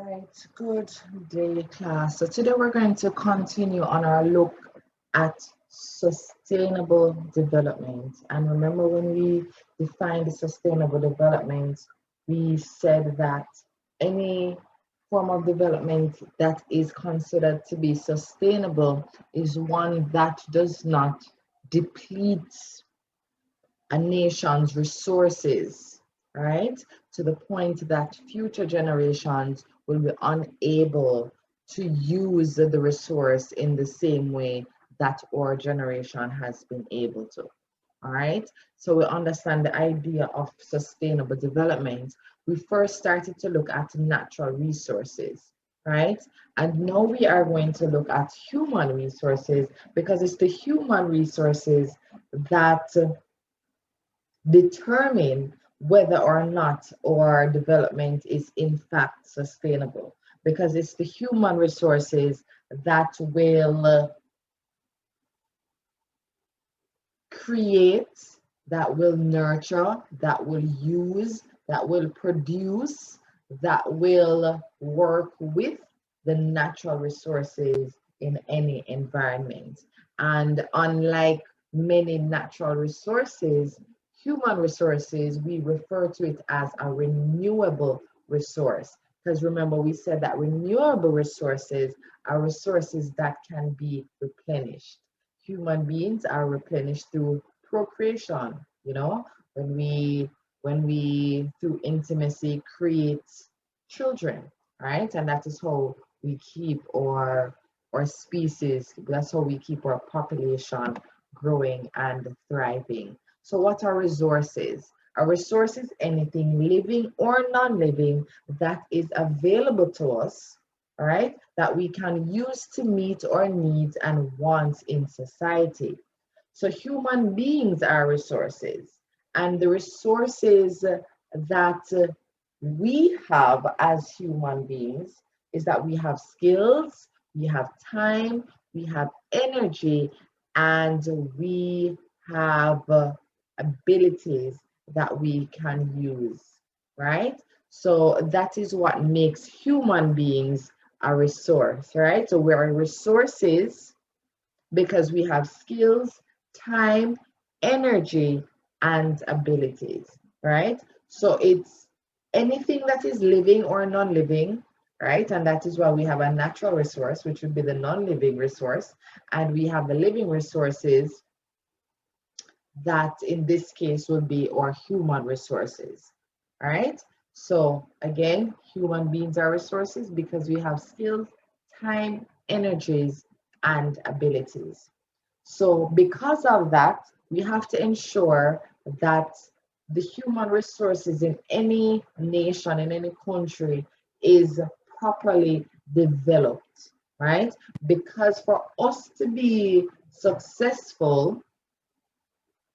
Right, good day, class. So today we're going to continue on our look at sustainable development. And remember, when we defined sustainable development, we said that any form of development that is considered to be sustainable is one that does not deplete a nation's resources, right? To the point that future generations will be unable to use the resource in the same way that our generation has been able to. All right, so we understand the idea of sustainable development. We first started to look at natural resources, right? And now we are going to look at human resources because it's the human resources that determine whether or not our development is in fact sustainable, because it's the human resources that will create, that will nurture, that will use, that will produce, that will work with the natural resources in any environment. And unlike many natural resources, human resources, we refer to it as a renewable resource. Because remember, we said that renewable resources are resources that can be replenished. Human beings are replenished through procreation, when we through intimacy create children, right? And that is how we keep our species, that's how we keep our population growing and thriving. So what are resources? Are resources anything living or non-living that is available to us, all right, that we can use to meet our needs and wants in society? So human beings are resources, and the resources that we have as human beings is that we have skills, we have time, we have energy, and we have abilities that we can use, right? So that is what makes human beings a resource, right? So we are resources because we have skills, time, energy, and abilities, right? So it's anything that is living or non-living, right? And that is why we have a natural resource, which would be the non-living resource, and we have the living resources that in this case would be our human resources, all right? So again, human beings are resources because we have skills, time, energies, and abilities. So because of that, we have to ensure that the human resources in any nation, in any country, is properly developed, right? Because for us to be successful,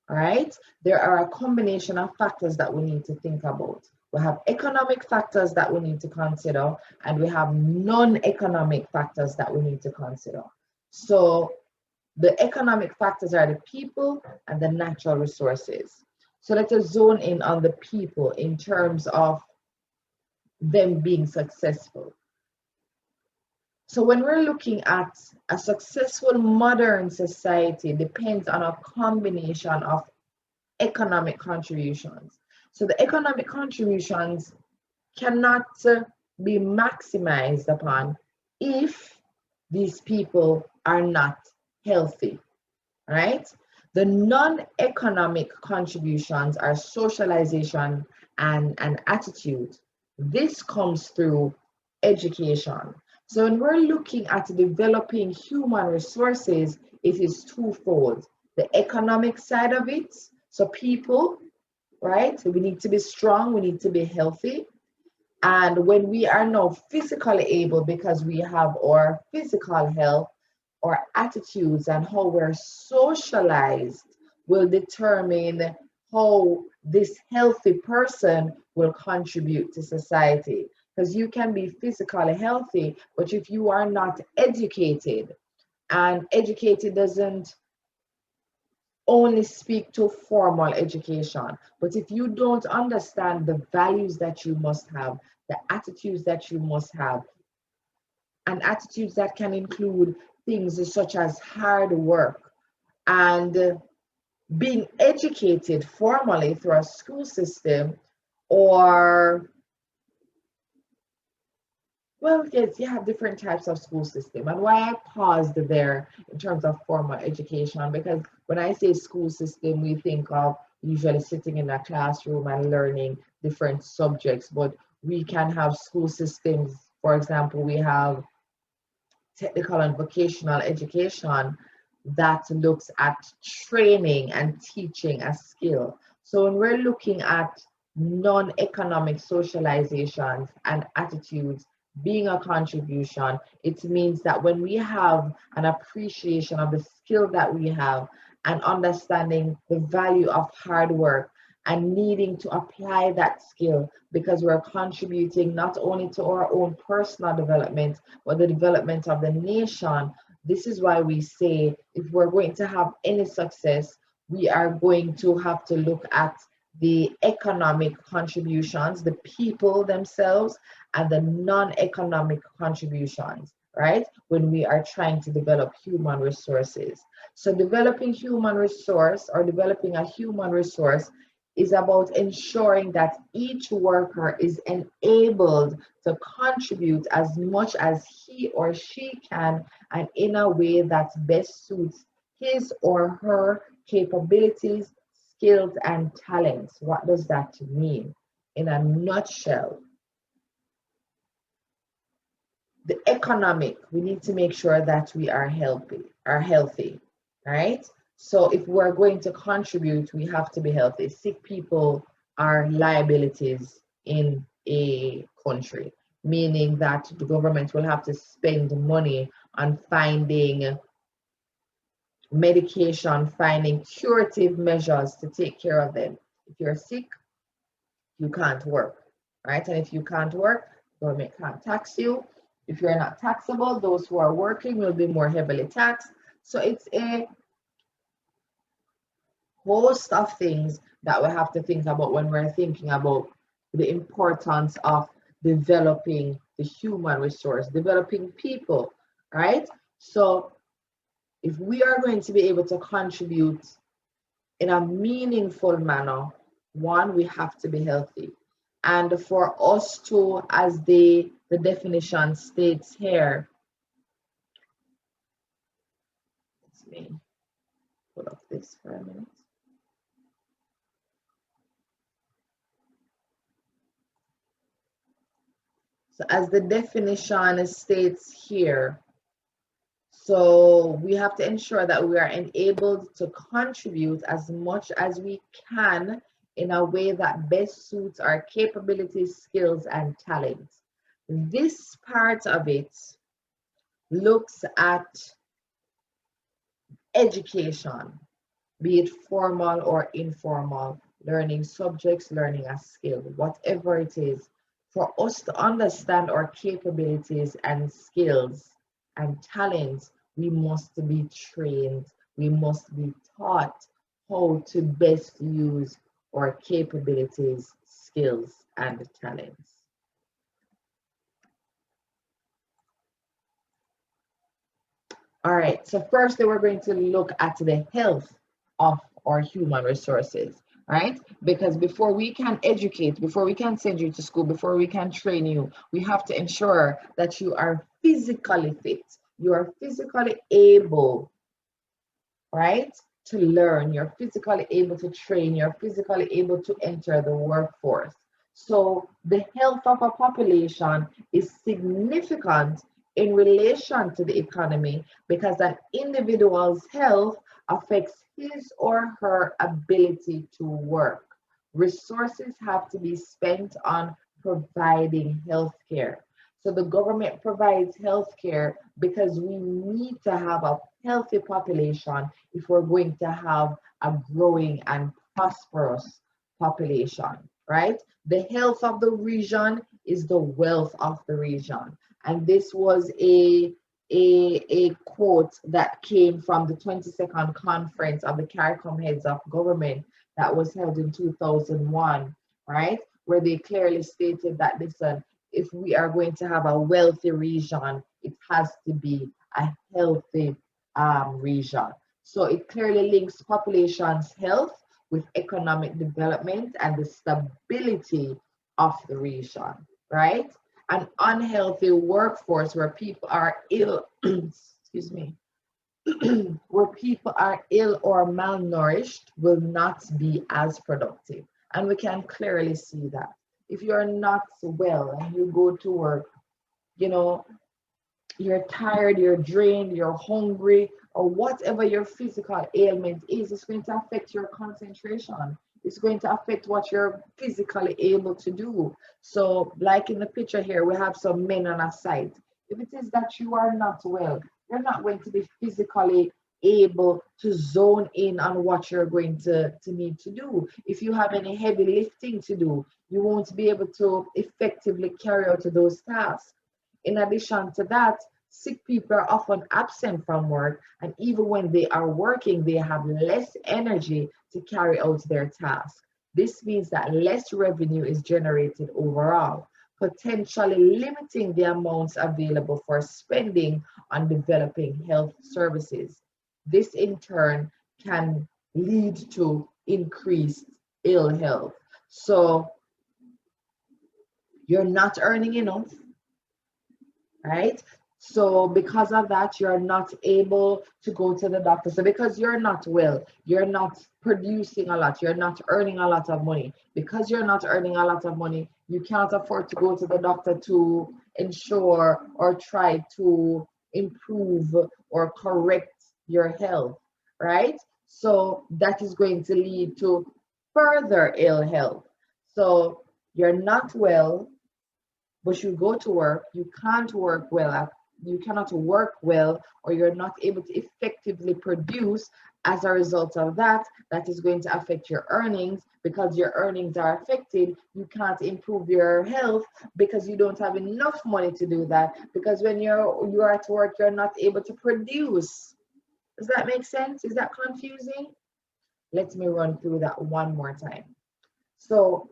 right, there are a combination of factors that we need to think about. We have economic factors that we need to consider, and we have non-economic factors that we need to consider. So the economic factors are the people and the natural resources. So let us zone in on the people in terms of them being successful. So when we're looking at a successful modern society, depends on a combination of economic contributions. So the economic contributions cannot be maximized upon if these people are not healthy, right? The non-economic contributions are socialization and attitude. This comes through education. So when we're looking at developing human resources, it is twofold. The economic side of it, so people, right? We need to be strong, we need to be healthy. And when we are now physically able, because we have our physical health, our attitudes and how we're socialized will determine how this healthy person will contribute to society. Because you can be physically healthy, but if you are not educated, and educated doesn't only speak to formal education, but if you don't understand the values that you must have, the attitudes that you must have. And attitudes that can include things such as hard work and being educated formally through a school system, or well, yes, you have different types of school system. And why I paused there in terms of formal education, because when I say school system, we think of usually sitting in a classroom and learning different subjects, but we can have school systems. For example, we have technical and vocational education that looks at training and teaching a skill. So when we're looking at non-economic socializations and attitudes being a contribution, it means that when we have an appreciation of the skill that we have and understanding the value of hard work and needing to apply that skill because we're contributing not only to our own personal development, but the development of the nation. This is why we say if we're going to have any success, we are going to have to look at the economic contributions, the people themselves, and the non-economic contributions, right? When we are trying to develop human resources. So developing human resource or developing a human resource is about ensuring that each worker is enabled to contribute as much as he or she can and in a way that best suits his or her capabilities, skills, and talents. What does that mean? In a nutshell, the economic, we need to make sure that we are healthy, right? So if we're going to contribute, we have to be healthy. Sick people are liabilities in a country, meaning that the government will have to spend money on finding medication, finding curative measures to take care of them. If you're sick, you can't work, right? And if you can't work, government can't tax you. If you're not taxable, those who are working will be more heavily taxed. So it's a host of things that we have to think about when we're thinking about the importance of developing the human resource, developing people, right? So if we are going to be able to contribute in a meaningful manner, one, we have to be healthy. And for us to, as the definition states here, let me pull up this for a minute. So as the definition states here, so we have to ensure that we are enabled to contribute as much as we can in a way that best suits our capabilities, skills, and talents. This part of it looks at education, be it formal or informal, learning subjects, learning a skill, whatever it is. For us to understand our capabilities and skills and talents, we must be trained, we must be taught how to best use our capabilities, skills, and talents. All right, so first we're going to look at the health of our human resources, right? Because before we can educate, before we can send you to school, before we can train you, we have to ensure that you are physically fit. You are physically able, right, to learn. You're physically able to train. You're physically able to enter the workforce. So the health of a population is significant in relation to the economy because an individual's health affects his or her ability to work. Resources have to be spent on providing health care. So the government provides health care because we need to have a healthy population if we're going to have a growing and prosperous population, right? The health of the region is the wealth of the region. And this was a quote that came from the 22nd conference of the CARICOM heads of government that was held in 2001, right? Where they clearly stated that, listen, if we are going to have a wealthy region, it has to be a healthy region. So it clearly links population's health with economic development and the stability of the region, right? An unhealthy workforce where people are ill, excuse me, where people are ill or malnourished will not be as productive. And we can clearly see that. If you're not well and you go to work, you know, you're tired, you're drained, you're hungry, or whatever your physical ailment is, it's going to affect your concentration. It's going to affect what you're physically able to do. So, like in the picture here, we have some men on a site. If it is that you are not well, you're not going to be physically able to zone in on what you're going to need to do. If you have any heavy lifting to do, you won't be able to effectively carry out those tasks. In addition to that, sick people are often absent from work, and even when they are working, they have less energy to carry out their tasks. This means that less revenue is generated overall, potentially limiting the amounts available for spending on developing health services. This in turn can lead to increased ill health. So you're not earning enough, right? So because of that, you're not able to go to the doctor. So because you're not well, you're not producing a lot, you're not earning a lot of money. Because you're not earning a lot of money, you can't afford to go to the doctor to ensure or try to improve or correct your health, right? So that is going to lead to further ill health. So you're not well, but you go to work, you can't work well, you cannot work well, or you're not able to effectively produce. As a result of that, that is going to affect your earnings. Because your earnings are affected, you can't improve your health because you don't have enough money to do that. Because when you're at work, you're not able to produce. Does that make sense? Is that confusing? Let me run through that one more time. So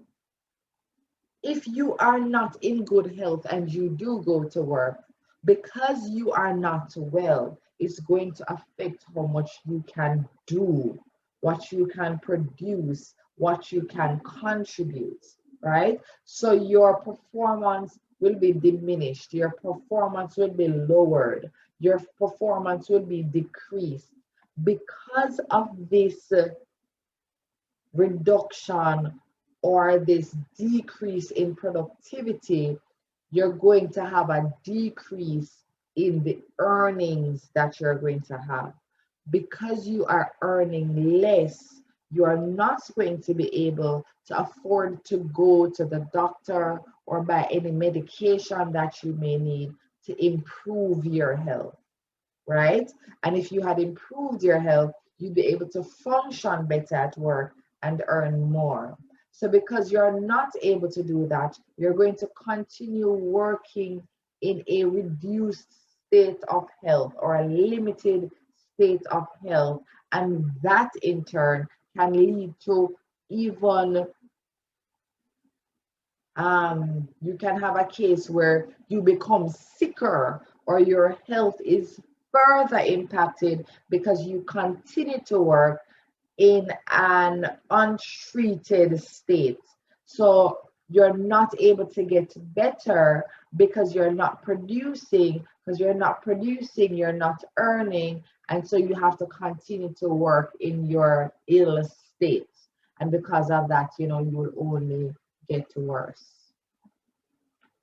if you are not in good health and you do go to work, because you are not well, it's going to affect how much you can do, what you can produce, what you can contribute, right? So your performance will be diminished, your performance will be lowered, your performance will be decreased because of this reduction or this decrease in productivity. You're going to have a decrease in the earnings that you're going to have. Because you are earning less, you are not going to be able to afford to go to the doctor or buy any medication that you may need to improve your health, right? And if you had improved your health, you'd be able to function better at work and earn more. So because you're not able to do that, you're going to continue working in a reduced state of health or a limited state of health. And that in turn can lead to even, you can have a case where you become sicker or your health is further impacted because you continue to work in an untreated state. So you're not able to get better because you're not producing. Because you're not producing, you're not earning, and so you have to continue to work in your ill state. And because of that, you will only get worse,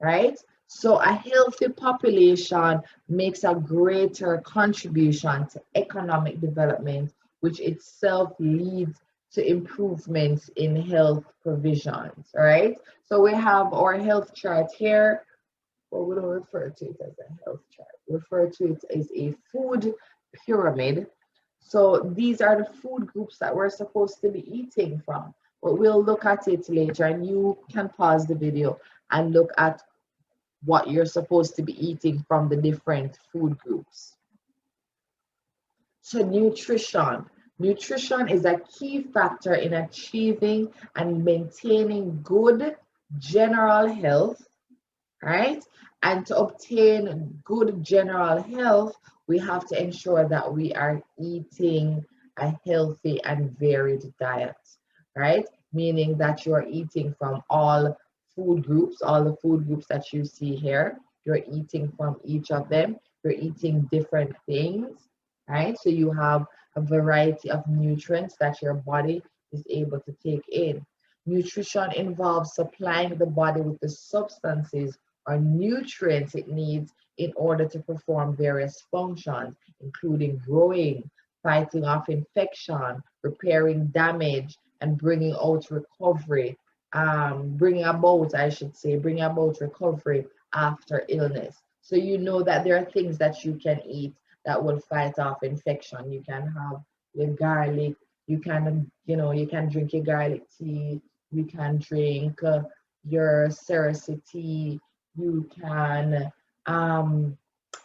right? So a healthy population makes a greater contribution to economic development, which itself leads to improvements in health provisions, all right? So we have our health chart here. Well, we don't refer to it as a health chart. We refer to it as a food pyramid. So these are the food groups that we're supposed to be eating from. But we'll look at it later, and you can pause the video and look at what you're supposed to be eating from the different food groups. So nutrition. Nutrition is a key factor in achieving and maintaining good general health right? And to obtain good general health, we have to ensure that we are eating a healthy and varied diet, right? Meaning that you are eating from all food groups, all the food groups that you see here. You're eating from each of them. You're eating different things, right? So you have a variety of nutrients that your body is able to take in. Nutrition involves supplying the body with the substances or nutrients it needs in order to perform various functions, including growing, fighting off infection, repairing damage, and bringing about recovery after illness. So you know that there are things that you can eat that will fight off infection. You can have your garlic, you can drink your garlic tea, you can drink your cerasee, you can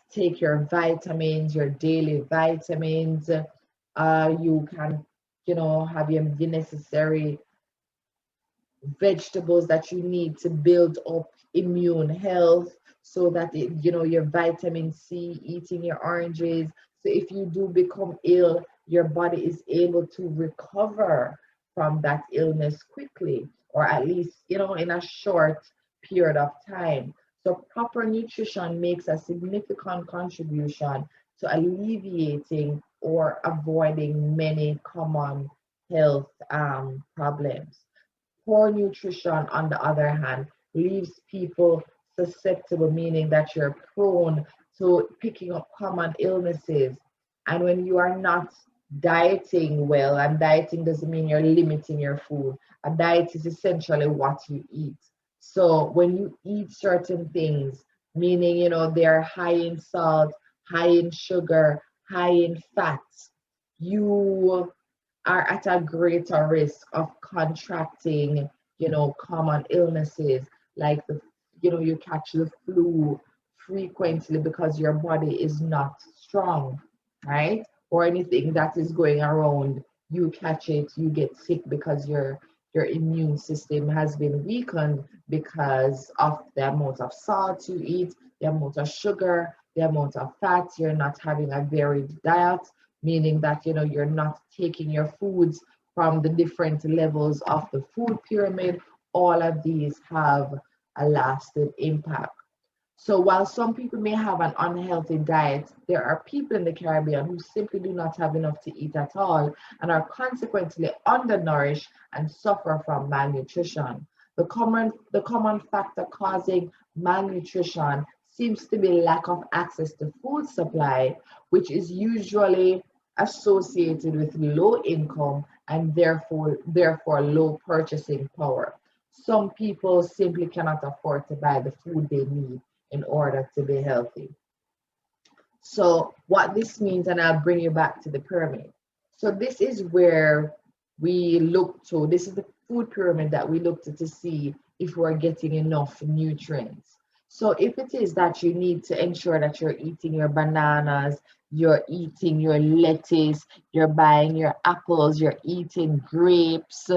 take your vitamins, your daily vitamins. You can, have your necessary vegetables that you need to build up immune health so that your vitamin C, eating your oranges. So if you do become ill, your body is able to recover from that illness quickly, or at least, in a short period of time. So proper nutrition makes a significant contribution to alleviating or avoiding many common health problems. Poor nutrition, on the other hand, leaves people susceptible, meaning that you're prone to picking up common illnesses. And when you are not dieting well, and dieting doesn't mean you're limiting your food, a diet is essentially what you eat. So when you eat certain things, meaning, they're high in salt, high in sugar, high in fats, you are at a greater risk of contracting, common illnesses like you catch the flu frequently because your body is not strong, right? Or anything that is going around, you catch it, you get sick because your immune system has been weakened because of the amount of salt you eat, the amount of sugar, the amount of fat. You're not having a varied diet, meaning that you're not taking your foods from the different levels of the food pyramid. All of these have a lasting impact. So while some people may have an unhealthy diet, there are people in the Caribbean who simply do not have enough to eat at all and are consequently undernourished and suffer from malnutrition. The common factor causing malnutrition seems to be lack of access to food supply, which is usually associated with low income and therefore low purchasing power. Some people simply cannot afford to buy the food they need in order to be healthy. So what this means, and I'll bring you back to the pyramid. So this is where this is the food pyramid that we look to see if we're getting enough nutrients. So if it is that you need to ensure that you're eating your bananas, you're eating your lettuce, you're buying your apples, you're eating grapes,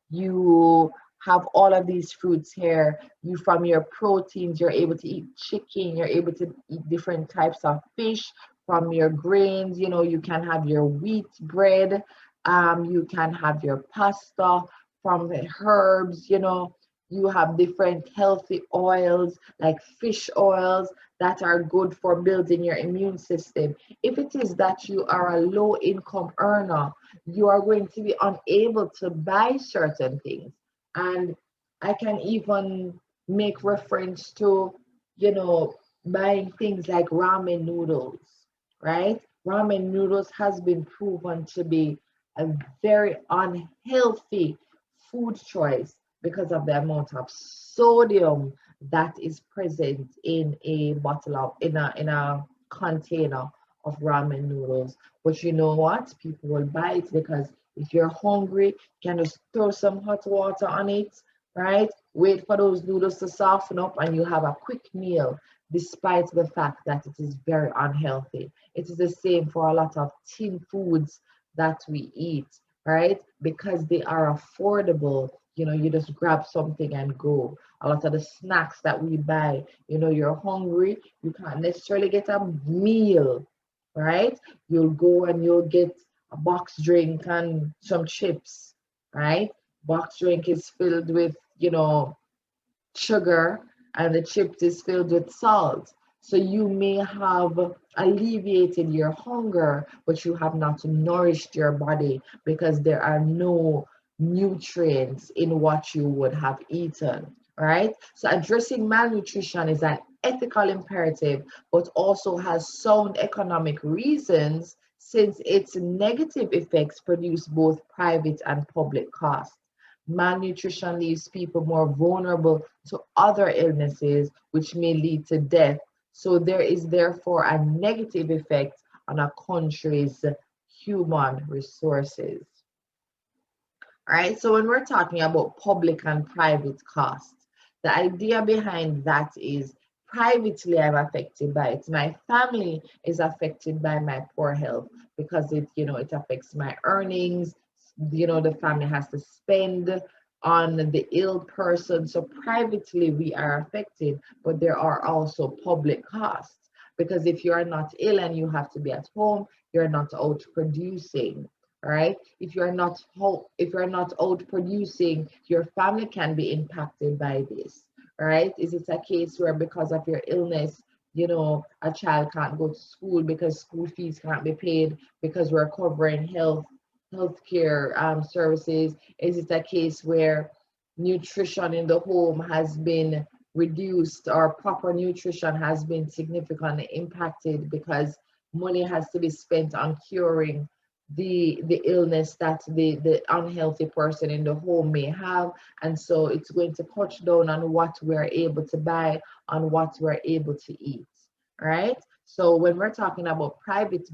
you have all of these fruits here. You, from your proteins, you're able to eat chicken, you're able to eat different types of fish. From your grains, you can have your wheat bread, you can have your pasta. From the herbs, you have different healthy oils like fish oils that are good for building your immune system. If it is that you are a low income earner, you are going to be unable to buy certain things. And I can even make reference to, buying things like ramen noodles, right? Ramen noodles has been proven to be a very unhealthy food choice because of the amount of sodium that is present in a bottle of in a container of ramen noodles. But you know what? People will buy it because if you're hungry, you can just throw some hot water on it, right? Wait for those noodles to soften up and you have a quick meal, despite the fact that it is very unhealthy. It is the same for a lot of tin foods that we eat, right? Because they are affordable, you just grab something and go. A lot of the snacks that we buy, you're hungry, you can't necessarily get a meal, right? You'll go and you'll get a box drink and some chips, right? Box drink is filled with, sugar, and the chips is filled with salt. So you may have alleviated your hunger, but you have not nourished your body because there are no nutrients in what you would have eaten, right? So addressing malnutrition is an ethical imperative, but also has sound economic reasons since its negative effects produce both private and public costs. Malnutrition leaves people more vulnerable to other illnesses, which may lead to death. So there is therefore a negative effect on a country's human resources. All right, so when we're talking about public and private costs, the idea behind that is privately I'm affected by it. My family is affected by my poor health because it affects my earnings. The family has to spend on the ill person. So privately we are affected, but there are also public costs because if you are not ill and you have to be at home, you're not out producing. Right? If you're not out producing, your family can be impacted by this. Right? Is it a case where because of your illness, a child can't go to school because school fees can't be paid because we're covering healthcare services? Is it a case where nutrition in the home has been reduced or proper nutrition has been significantly impacted because money has to be spent on curing the illness that the unhealthy person in the home may have, and so it's going to cut down on what we're able to buy, on what we're able to eat, right? So when we're talking about private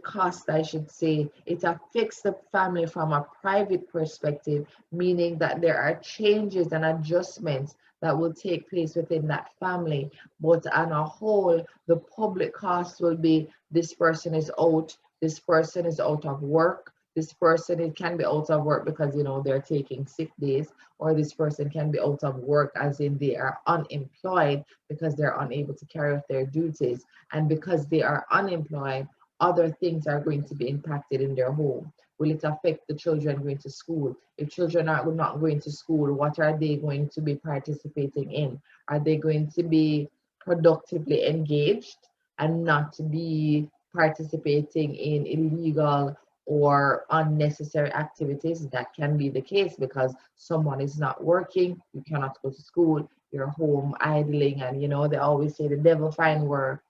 cost, I should say, it affects the family from a private perspective, meaning that there are changes and adjustments that will take place within that family. But on a whole, the public cost will be this person is out, this person is out of work, this person it can be out of work because they're taking sick days, or this person can be out of work as in they are unemployed because they're unable to carry out their duties. And because they are unemployed, other things are going to be impacted in their home. Will it affect the children going to school? If children are not going to school, what are they going to be participating in? Are they going to be productively engaged and not to be participating in illegal or unnecessary activities? That can be the case because someone is not working, you cannot go to school, you're home idling, and they always say the devil find work,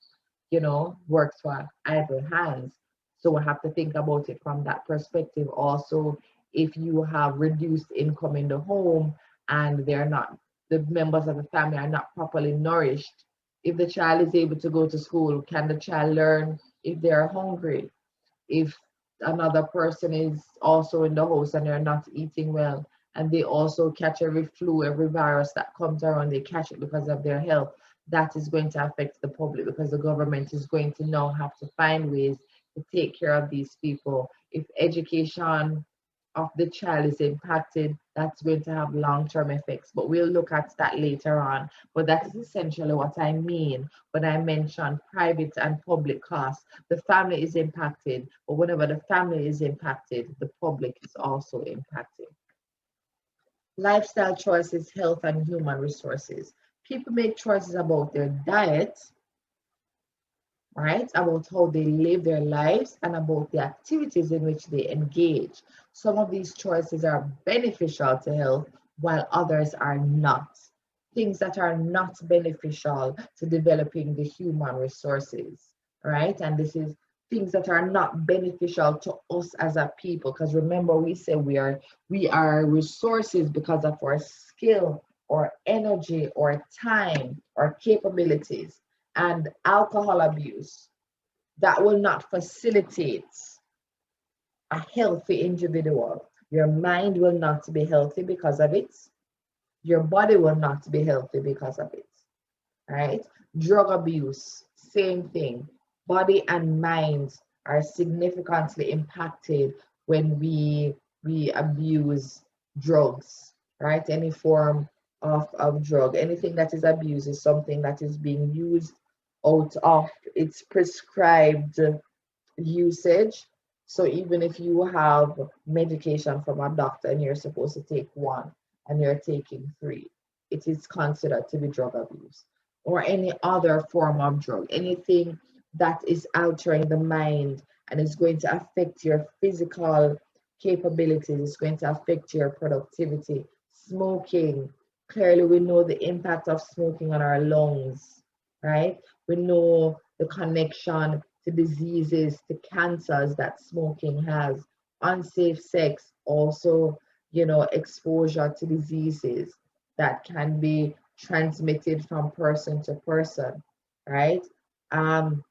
works for idle hands. So we have to think about it from that perspective. Also, if you have reduced income in the home and the members of the family are not properly nourished, if the child is able to go to school, can the child learn if they are hungry? If another person is also in the house and they're not eating well, and they also catch every flu, every virus that comes around, they catch it because of their health, that is going to affect the public because the government is going to now have to find ways to take care of these people. If education of the child is impacted, that's going to have long-term effects. But we'll look at that later on. But that is essentially what I mean when I mention private and public costs. The family is impacted, but whenever the family is impacted, the public is also impacted. Lifestyle choices, health, and human resources. People make choices about their diet, right? About how they live their lives and about the activities in which they engage. Some of these choices are beneficial to health, while others are not. Things that are not beneficial to developing the human resources, right? And this is things that are not beneficial to us as a people. Because remember, we say we are resources because of our skill or energy or time or capabilities. And alcohol abuse, that will not facilitate a healthy individual. Your mind will not be healthy because of it. Your body will not be healthy because of it, right? Drug abuse, same thing. Body and mind are significantly impacted when we we abuse drugs, right? Any form of drug, anything that is abused is something that is being used out of its prescribed usage. So even if you have medication from a doctor and you're supposed to take one and you're taking three, it is considered to be drug abuse. Or any other form of drug, anything that is altering the mind and is going to affect your physical capabilities, it's going to affect your productivity. Smoking, clearly we know the impact of smoking on our lungs, right? We know the connection to diseases, to cancers that smoking has. Unsafe sex, also, exposure to diseases that can be transmitted from person to person, right? Um,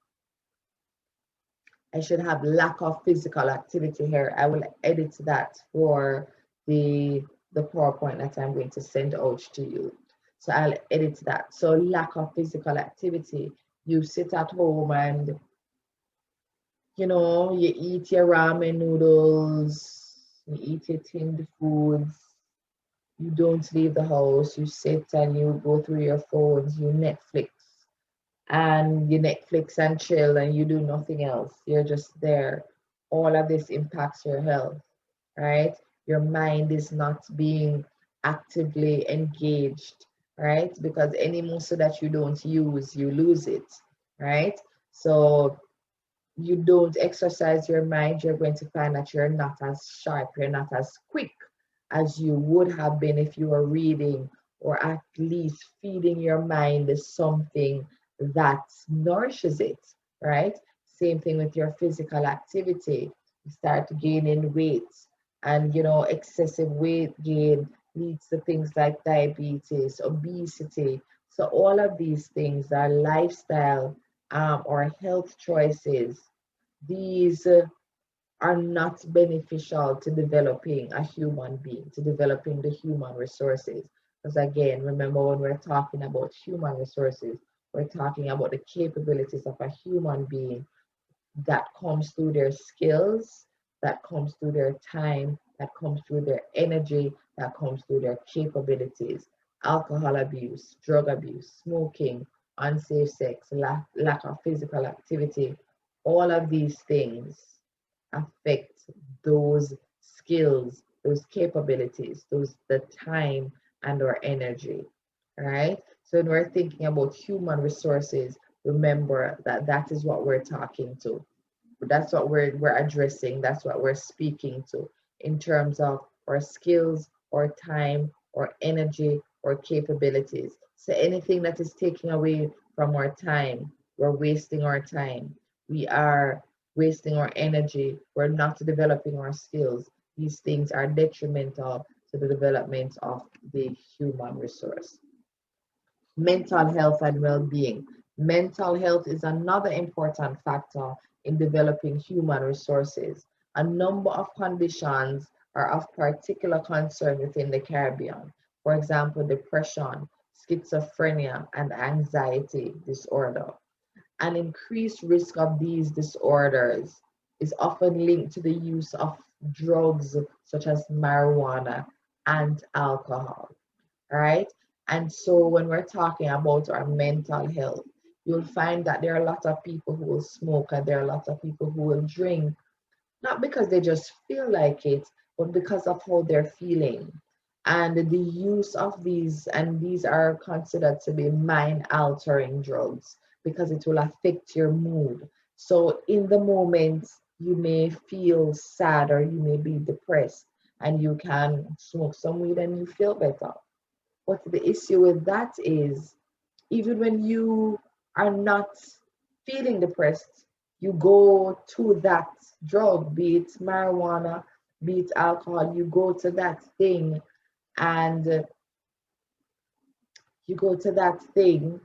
I should have lack of physical activity here. I will edit that for the PowerPoint that I'm going to send out to you. So I'll edit that. So lack of physical activity. You sit at home and you eat your ramen noodles, you eat your tinned foods, you don't leave the house, you sit and you go through your phones, you Netflix and chill and you do nothing else. You're just there. All of this impacts your health, right? Your mind is not being actively engaged, right? Because any muscle that you don't use, you lose it, right? So you don't exercise your mind, you're going to find that you're not as sharp, you're not as quick as you would have been if you were reading or at least feeding your mind something that nourishes it, right? Same thing with your physical activity. You start gaining weight, and excessive weight gain leads to things like diabetes, obesity. So all of these things are lifestyle or health choices. These are not beneficial to developing a human being, to developing the human resources. Because again, remember when we're talking about human resources, we're talking about the capabilities of a human being that comes through their skills, that comes through their time, that comes through their energy, that comes through their capabilities. Alcohol abuse, drug abuse, smoking, unsafe sex, lack of physical activity, all of these things affect those skills, those capabilities, the time and our energy, right? So when we're thinking about human resources, remember that that is what we're talking to. That's what we're addressing. That's what we're speaking to in terms of our skills, our time, our energy, our capabilities. So anything that is taking away from our time, we're wasting our time. We are wasting our energy. We're not developing our skills. These things are detrimental to the development of the human resource. Mental health and well-being. Mental health is another important factor in developing human resources. A number of conditions are of particular concern within the Caribbean. For example, depression, schizophrenia, and anxiety disorder. An increased risk of these disorders is often linked to the use of drugs such as marijuana and alcohol, right? And so when we're talking about our mental health, you'll find that there are a lot of people who will smoke and there are a lot of people who will drink, not because they just feel like it, but because of how they're feeling. And the use of these, and these are considered to be mind altering drugs because it will affect your mood. So in the moment, you may feel sad or you may be depressed, and you can smoke some weed and you feel better. But the issue with that is, even when you are not feeling depressed, you go to that drug, be it marijuana, be it alcohol, you go to that thing and you go to that thing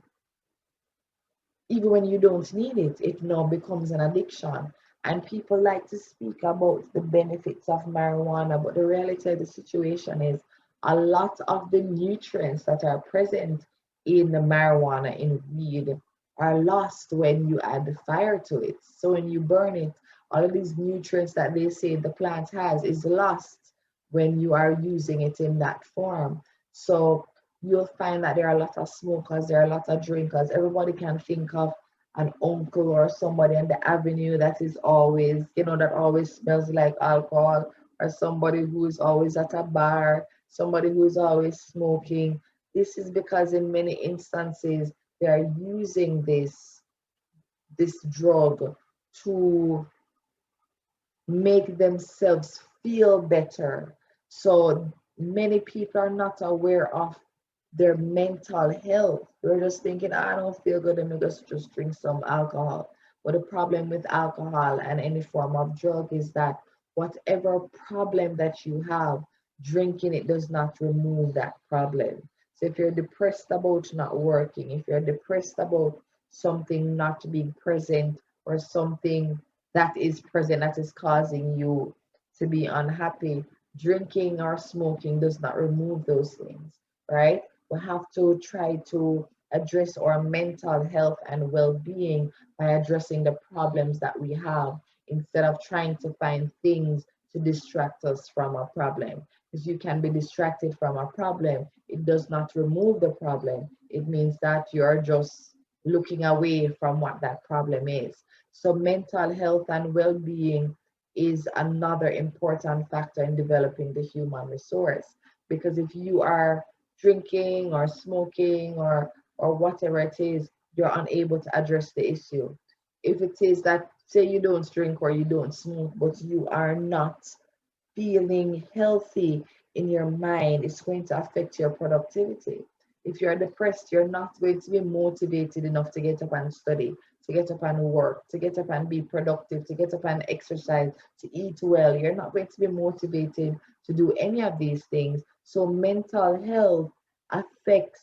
even when you don't need it, it now becomes an addiction. And people like to speak about the benefits of marijuana, but the reality of the situation is a lot of the nutrients that are present in the marijuana, in weed, are lost when you add the fire to it. So when you burn it, all of these nutrients that they say the plant has is lost. when you are using it in that form. So you'll find that there are a lot of smokers, there are a lot of drinkers. Everybody can think of an uncle or somebody on the avenue that is always, that always smells like alcohol, or somebody who is always at a bar, somebody who is always smoking. This is because in many instances they are using this drug to make themselves feel better. So many people are not aware of their mental health. They're just thinking, I don't feel good, and just drink some alcohol. But the problem with alcohol and any form of drug is that whatever problem that you have, drinking it does not remove that problem. So if you're depressed about not working, if you're depressed about something not being present, or something that is present that is causing you to be unhappy, drinking or smoking does not remove those things, right? We have to try to address our mental health and well-being by addressing the problems that we have, instead of trying to find things to distract us from a problem. Because you can be distracted from a problem, it does not remove the problem. It means that you're just looking away from what that problem is. So mental health and well-being is another important factor in developing the human resource. Because if you are drinking or smoking or whatever it is, you're unable to address the issue. If it is that, say you don't drink or you don't smoke, but you are not feeling healthy in your mind, it's going to affect your productivity. If you're depressed, you're not going to be motivated enough to get up and study, to get up and work, to get up and be productive, to get up and exercise, to eat well. You're not going to be motivated to do any of these things. So mental health affects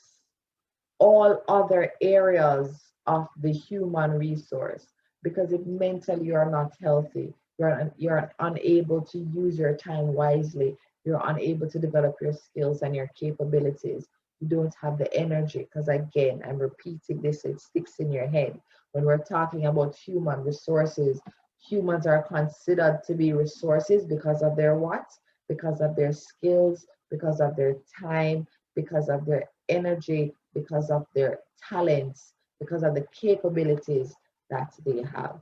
all other areas of the human resource, because if mentally you're not healthy, you're unable to use your time wisely, you're unable to develop your skills and your capabilities, you don't have the energy. Because again, I'm repeating this, it sticks in your head. When we're talking about human resources, humans are considered to be resources because of their what? Because of their skills, because of their time, because of their energy, because of their talents, because of the capabilities that they have.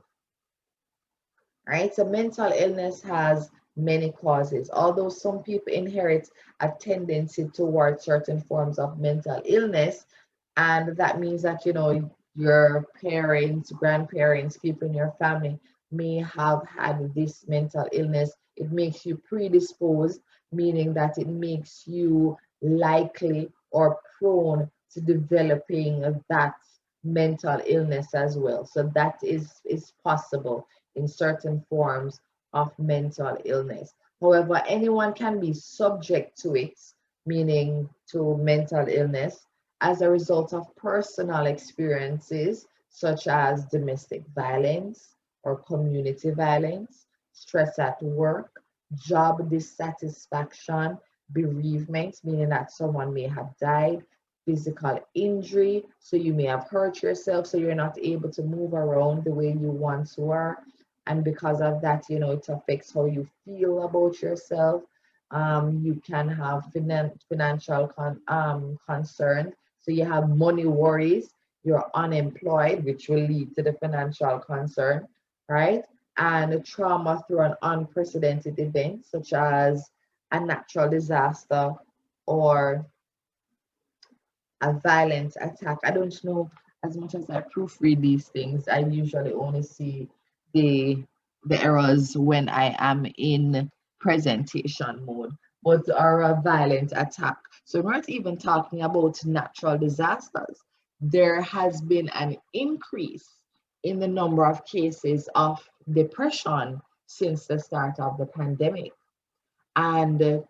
Right? So mental illness has many causes. Although some people inherit a tendency towards certain forms of mental illness, and that means that your parents, grandparents, people in your family may have had this mental illness. It makes you predisposed, meaning that it makes you likely or prone to developing that mental illness as well. So that is possible in certain forms of mental illness. However, anyone can be subject to it, meaning to mental illness, as a result of personal experiences such as domestic violence or community violence, stress at work, job dissatisfaction, bereavement, meaning that someone may have died, physical injury, so you may have hurt yourself, so you're not able to move around the way you once were. And because of that, it affects how you feel about yourself. You can have financial concern. So you have money worries, you're unemployed, which will lead to the financial concern, right? And trauma through an unprecedented event, such as a natural disaster or a violent attack. I don't know, as much as I proofread these things, I usually only see the errors when I am in presentation mode, but are a violent attack. So we're not even talking about natural disasters. There has been an increase in the number of cases of depression since the start of the pandemic. And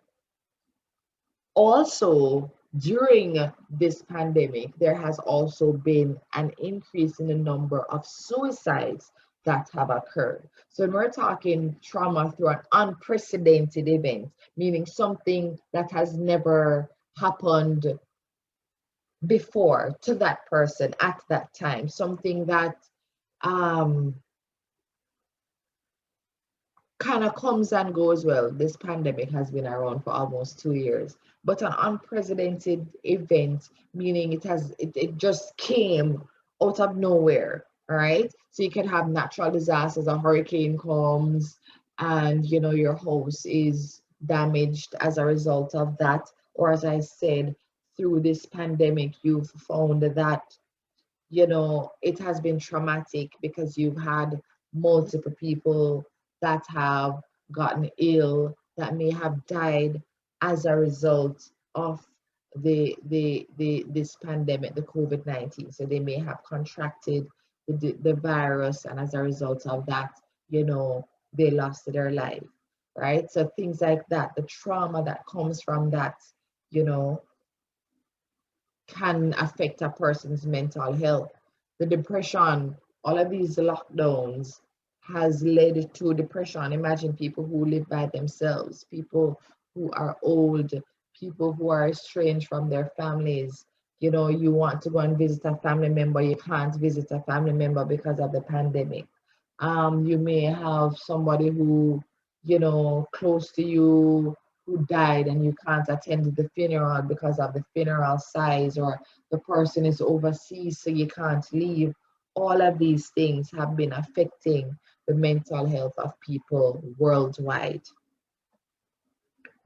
also, during this pandemic, there has also been an increase in the number of suicides that have occurred. So when we're talking trauma through an unprecedented event, meaning something that has never happened before to that person at that time, something that um, kind of comes and goes. Well, this pandemic has been around for almost 2 years, but an unprecedented event, meaning it just came out of nowhere. All right. So you can have natural disasters, a hurricane comes and your house is damaged as a result of that. Or as I said, through this pandemic, you've found that it has been traumatic because you've had multiple people that have gotten ill, that may have died as a result of this pandemic, the COVID-19. So they may have contracted the virus, and as a result of that, they lost their life, right? So things like that, the trauma that comes from that, you know, can affect a person's mental health. The depression, all of these lockdowns has led to depression. Imagine people who live by themselves, people who are old, people who are estranged from their families. You want to go and visit a family member, you can't visit a family member because of the pandemic. You may have somebody who, close to you who died and you can't attend the funeral because of the funeral size, or the person is overseas so you can't leave. All of these things have been affecting the mental health of people worldwide,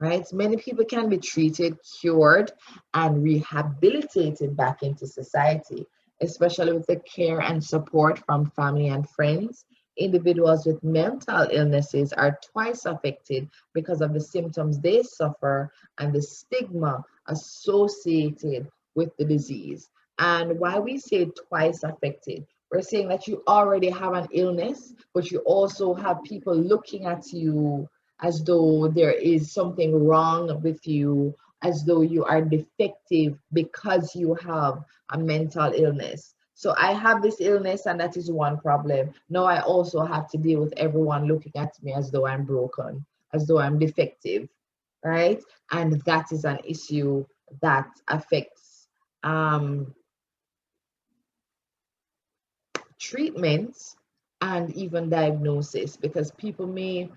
right? Many people can be treated, cured, and rehabilitated back into society, especially with the care and support from family and friends. Individuals with mental illnesses are twice affected because of the symptoms they suffer and the stigma associated with the disease. And why we say twice affected, we're saying that you already have an illness, but you also have people looking at you as though there is something wrong with you, as though you are defective because you have a mental illness. So I have this illness, and that is one problem. Now I also have to deal with everyone looking at me as though I'm broken, as though I'm defective, right? And that is an issue that affects treatments and even diagnosis, because people may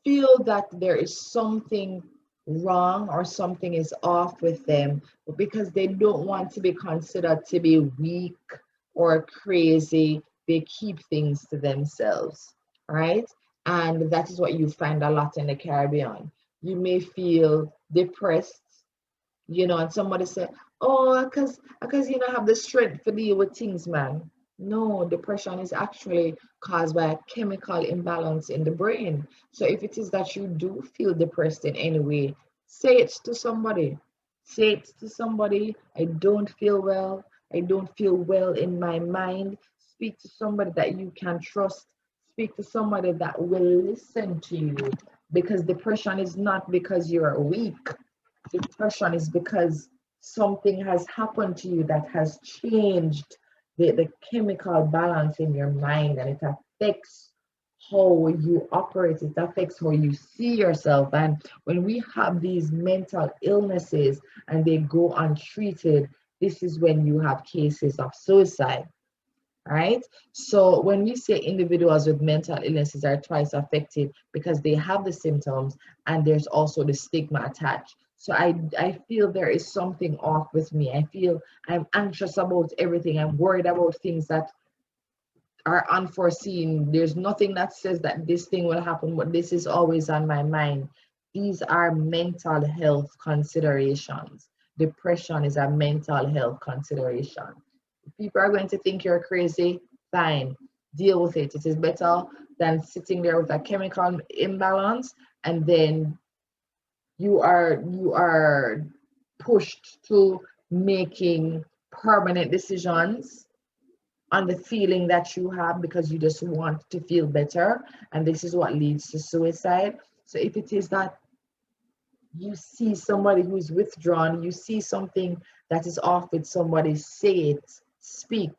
feel that there is something wrong or something is off with them, but because they don't want to be considered to be weak or crazy, they keep things to themselves, right? And that is what you find a lot in the Caribbean. You may feel depressed, and somebody say, oh, because you don't have the strength to deal with things, man. No, depression is actually caused by a chemical imbalance in the brain. So if it is that you do feel depressed in any way, say it to somebody. Say it to somebody. I don't feel well. I don't feel well in my mind. Speak to somebody that you can trust. Speak to somebody that will listen to you, because depression is not because you're weak. Depression is because something has happened to you that has changed the chemical balance in your mind, and it affects how you operate, it affects how you see yourself. And when we have these mental illnesses and they go untreated, this is when you have cases of suicide, right? So when we say individuals with mental illnesses are twice affected because they have the symptoms and there's also the stigma attached. So I feel there is something off with me. I feel I'm anxious about everything. I'm worried about things that are unforeseen. There's nothing that says that this thing will happen, but this is always on my mind. These are mental health considerations. Depression is a mental health consideration. If people are going to think you're crazy, fine, deal with it. It is better than sitting there with a chemical imbalance, and then you are pushed to making permanent decisions on the feeling that you have because you just want to feel better, and this is what leads to suicide. So if it is that you see somebody who's withdrawn, you see something that is off with somebody, say it, speak,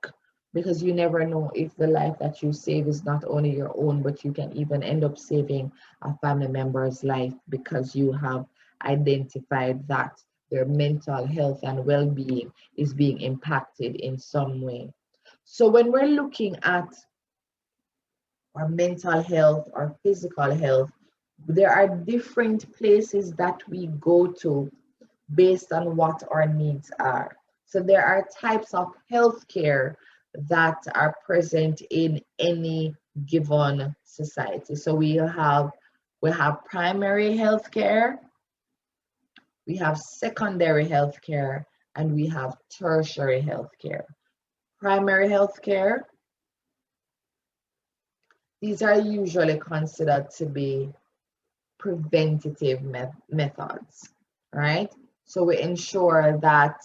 because you never know if the life that you save is not only your own, but you can even end up saving a family member's life because you have identified that their mental health and well-being is being impacted in some way. So when we're looking at or mental health or physical health, there are different places that we go to based on what our needs are. So there are types of healthcare that are present in any given society. So we have primary healthcare, we have secondary healthcare, and we have tertiary healthcare. Primary healthcare, these are usually considered to be preventative methods, right? So we ensure that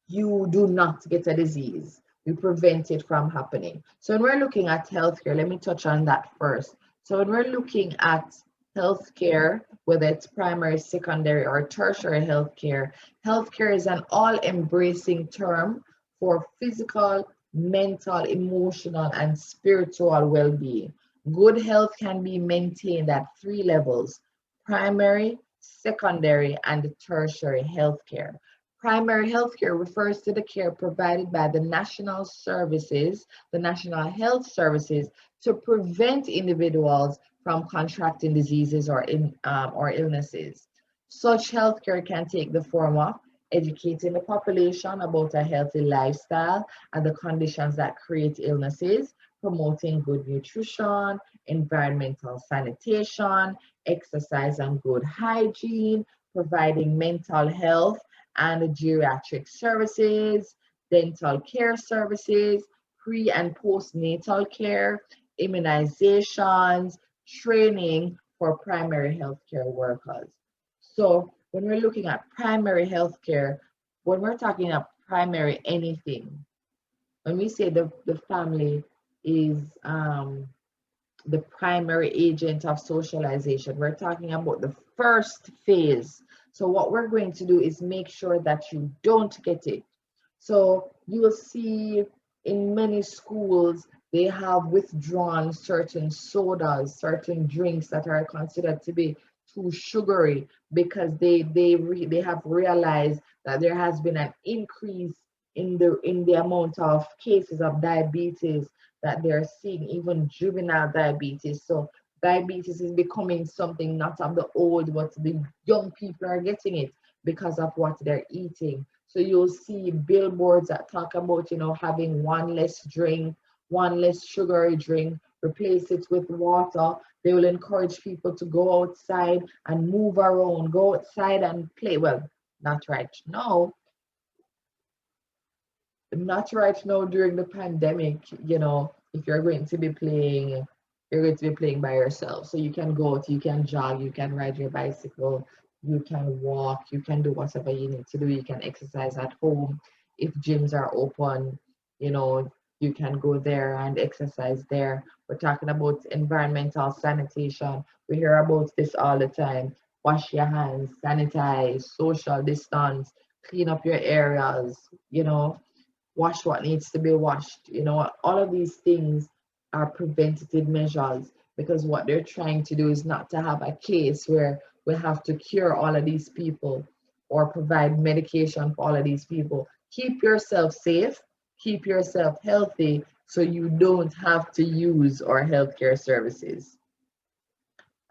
you do not get a disease. We prevent it from happening. So when we're looking at healthcare, let me touch on that first. So when we're looking at healthcare, whether it's primary, secondary, or tertiary healthcare, healthcare is an all-embracing term for physical, mental, emotional, and spiritual well-being. Good health can be maintained at three levels: primary, secondary, and tertiary healthcare. Primary healthcare refers to the care provided by the National Health Services to prevent individuals from contracting diseases or illnesses. Such healthcare can take the form of educating the population about a healthy lifestyle and the conditions that create illnesses, promoting good nutrition, environmental sanitation, exercise and good hygiene, providing mental health and geriatric services, dental care services, pre and postnatal care, immunizations, training for primary healthcare workers. So when we're looking at primary healthcare, when we're talking about primary anything, when we say the family is the primary agent of socialization, we're talking about the first phase. So what we're going to do is make sure that you don't get it. So you will see in many schools, they have withdrawn certain sodas, certain drinks that are considered to be too sugary because they have realized that there has been an increase in the amount of cases of diabetes that they're seeing, even juvenile diabetes. So diabetes is becoming something not of the old, but the young people are getting it because of what they're eating. So you'll see billboards that talk about, having one less drink, one less sugary drink, replace it with water. They will encourage people to go outside and move around, go outside and play. Well, not right now. Not right now during the pandemic, if you're going to be playing, you're going to be playing by yourself. So you can go out, you can jog, you can ride your bicycle, you can walk, you can do whatever you need to do. You can exercise at home. If gyms are open, you can go there and exercise there. We're talking about environmental sanitation. We hear about this all the time. Wash your hands, sanitize, social distance, clean up your areas, wash what needs to be washed. All of these things are preventative measures because what they're trying to do is not to have a case where we have to cure all of these people or provide medication for all of these people. Keep yourself safe, keep yourself healthy so you don't have to use our healthcare services.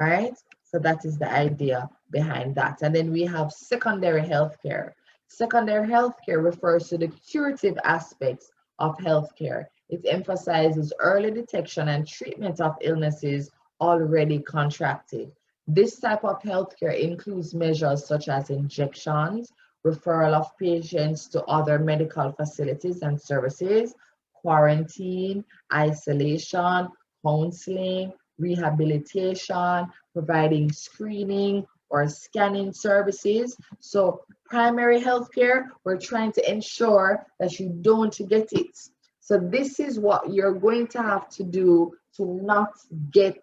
All right? So that is the idea behind that. And then we have secondary healthcare. Secondary healthcare refers to the curative aspects of healthcare. It emphasizes early detection and treatment of illnesses already contracted. This type of healthcare includes measures such as injections, referral of patients to other medical facilities and services, quarantine, isolation, counseling, rehabilitation, providing screening or scanning services. So primary healthcare, we're trying to ensure that you don't get it. So this is what you're going to have to do to not get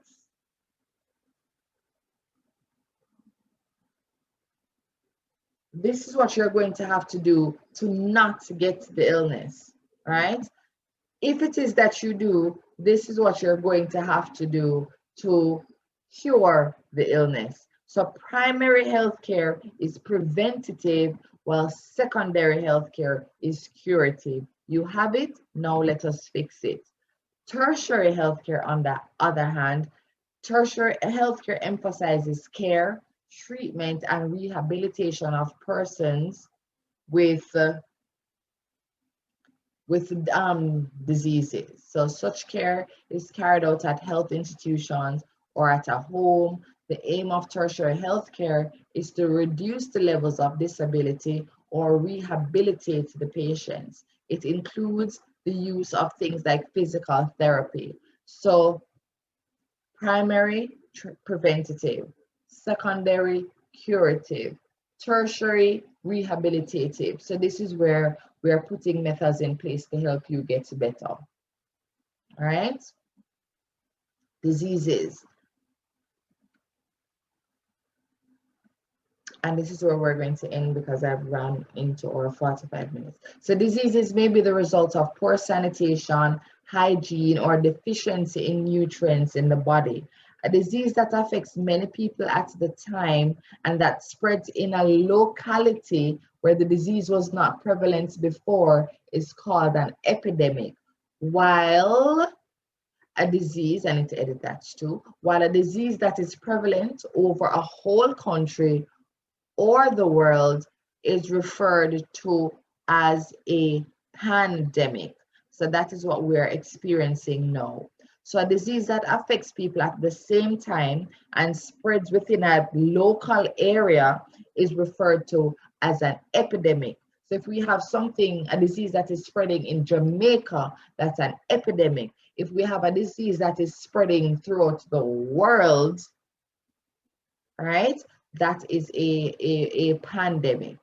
this is what you're going to have to do to not get the illness, right? If it is that you do, this is what you're going to have to do to cure the illness. So primary healthcare is preventative while secondary healthcare is curative. You have it, now let us fix it. Tertiary healthcare, on the other hand, tertiary healthcare emphasizes care, treatment, and rehabilitation of persons with diseases. So such care is carried out at health institutions or at a home. The aim of tertiary healthcare is to reduce the levels of disability or rehabilitate the patients. It includes the use of things like physical therapy. So primary, preventative; secondary, curative; tertiary, rehabilitative. So this is where we are putting methods in place to help you get better. All right? Diseases. And this is where we're going to end because I've run into our 45 minutes. So diseases may be the result of poor sanitation, hygiene, or deficiency in nutrients in the body. A disease that affects many people at the time and that spreads in a locality where the disease was not prevalent before is called an epidemic. While a disease, I need to edit that too, while a disease that is prevalent over a whole country or the world is referred to as a pandemic. So that is what we're experiencing now. So a disease that affects people at the same time and spreads within a local area is referred to as an epidemic. So if we have something, a disease that is spreading in Jamaica, that's an epidemic. If we have a disease that is spreading throughout the world, right, that is a pandemic.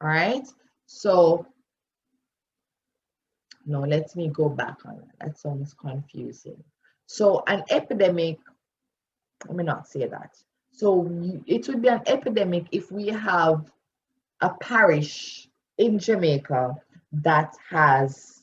All right, so no, let me go back on that. That sounds confusing. So an epidemic, let me not say that. So it would be an epidemic if we have a parish in Jamaica that has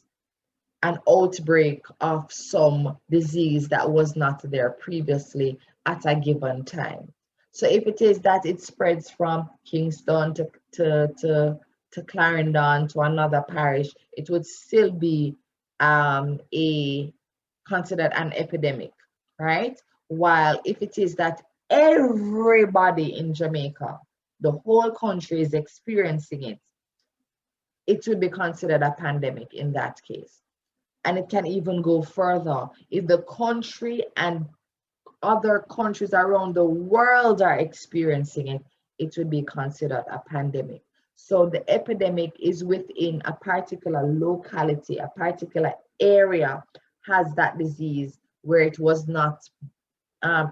an outbreak of some disease that was not there previously at a given time. So if it is that it spreads from Kingston to Clarendon to another parish, it would still be a considered an epidemic, right? While if it is that everybody in Jamaica, the whole country is experiencing it, it would be considered a pandemic in that case. And it can even go further. If the country and other countries around the world are experiencing it, it would be considered a pandemic. So the epidemic is within a particular locality, a particular area has that disease where it was not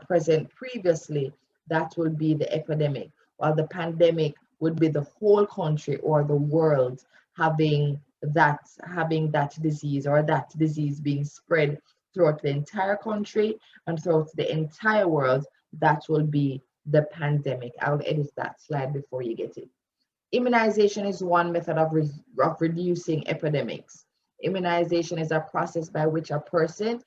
present previously. That will be the epidemic, while the pandemic would be the whole country or the world having that disease, or that disease being spread throughout the entire country and throughout the entire world. That will be the pandemic. I'll edit that slide before you get it. Immunization is one method of reducing epidemics. Immunization is a process by which a person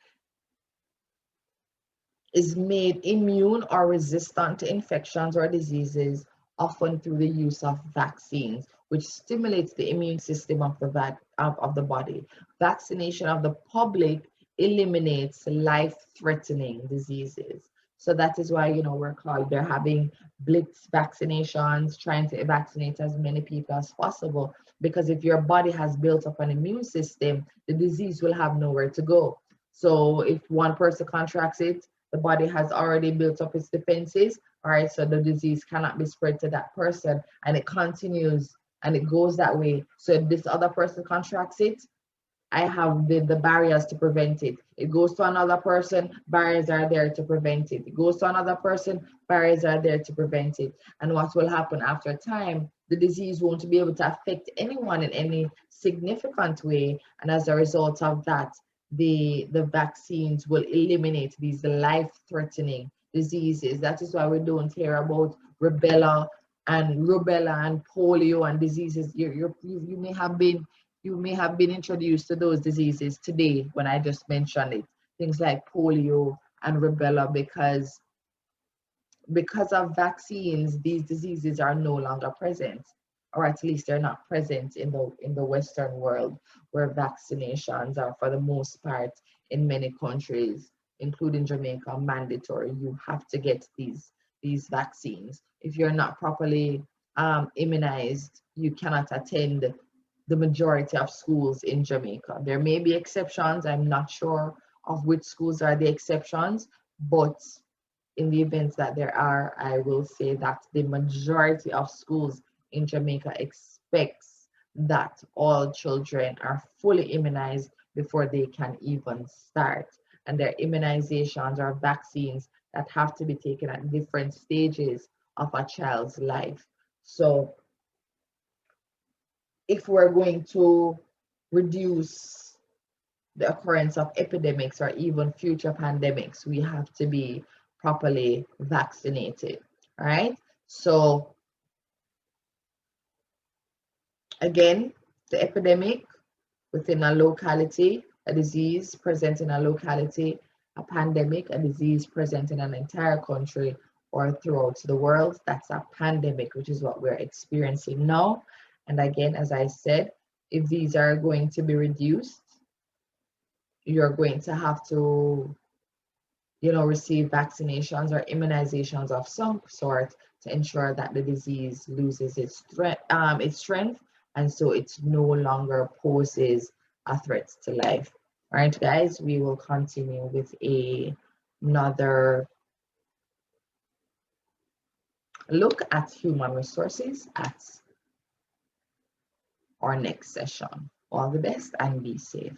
is made immune or resistant to infections or diseases, often through the use of vaccines, which stimulates the immune system of the body. Vaccination of the public eliminates life-threatening diseases. So that is why, they're having blitz vaccinations, trying to vaccinate as many people as possible, because if your body has built up an immune system, the disease will have nowhere to go. So if one person contracts it, the body has already built up its defenses, all right, so the disease cannot be spread to that person, and it continues and it goes that way. So if this other person contracts it, I have the barriers to prevent it. It goes to another person, barriers are there to prevent it. It goes to another person, barriers are there to prevent it. And what will happen after time, the disease won't be able to affect anyone in any significant way. And as a result of that, the vaccines will eliminate these life-threatening diseases. That is why we don't hear about rubella and polio and diseases. You may have been introduced to those diseases today when I just mentioned it. Things like polio and rubella, because of vaccines, these diseases are no longer present. or at least they're not present in the Western world, where vaccinations are for the most part in many countries, including Jamaica, mandatory. You have to get these vaccines. If you're not properly immunized, you cannot attend the majority of schools in Jamaica. There may be exceptions. I'm not sure of which schools are the exceptions, but in the events that there are, I will say that the majority of schools in Jamaica expects that all children are fully immunized before they can even start. And their immunizations or vaccines that have to be taken at different stages of a child's life. So if we're going to reduce the occurrence of epidemics or even future pandemics, we have to be properly vaccinated. All right. So again, the epidemic within a locality, a disease present in a locality, a pandemic, a disease present in an entire country or throughout the world, that's a pandemic, which is what we're experiencing now. And again, as I said, if these are going to be reduced, you're going to have to, receive vaccinations or immunizations of some sort to ensure that the disease loses its strength, and so it no longer poses a threat to life. All right, guys, we will continue with another look at human resources at our next session. All the best and be safe.